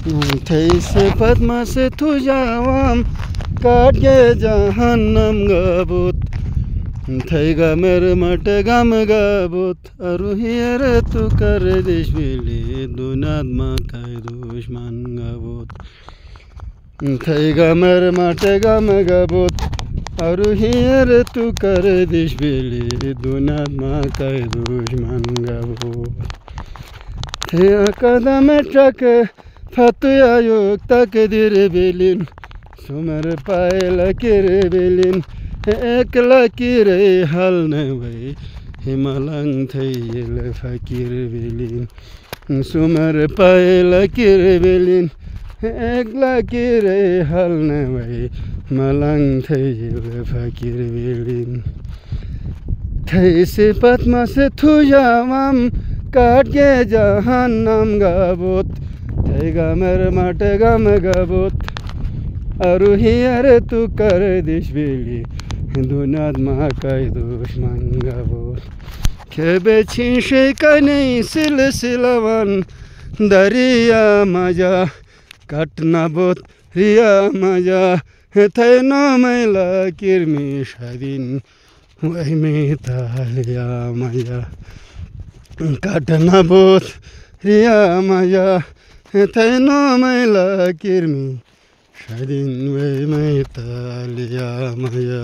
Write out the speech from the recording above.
थै सिफत से तुझावाम काट के जहन्नम गबुत थै गमर मट गम गबुत अरुहियर तु कर दिश बिली दुनाद मा काय दुश्मन गबुत थै गमर मट गम गबुत अरुहियर तु कर दिश बिली दुनाद मा काय दुश्मन गबुत थै कदम टक फतुया युग तकदीर बिलिन सुमर पायल किर बिलिन एक लकीर हल नवै हिमलंग थैल फकीर बिलिन सुमर पायल किर बिलिन एक लकीर हल नवै मलंग थैल फकीर बिलिन थै सिफत से तुझावाम काट के जहन्नम गबुत थै गमर मट गम गबुत अरुहियर तु कर दिश बिली दुनाद मा काय दुश्मन गबुत खेबे छिंशे कनै सिलसिलवन दरिया मजा कटना बोत रिया मजा थै नो मैला किरमी शदिन वही में तालिया मजा कटना बोत रिया मजा थै नो मैला किरमी शदिन वही में तालिया मजा।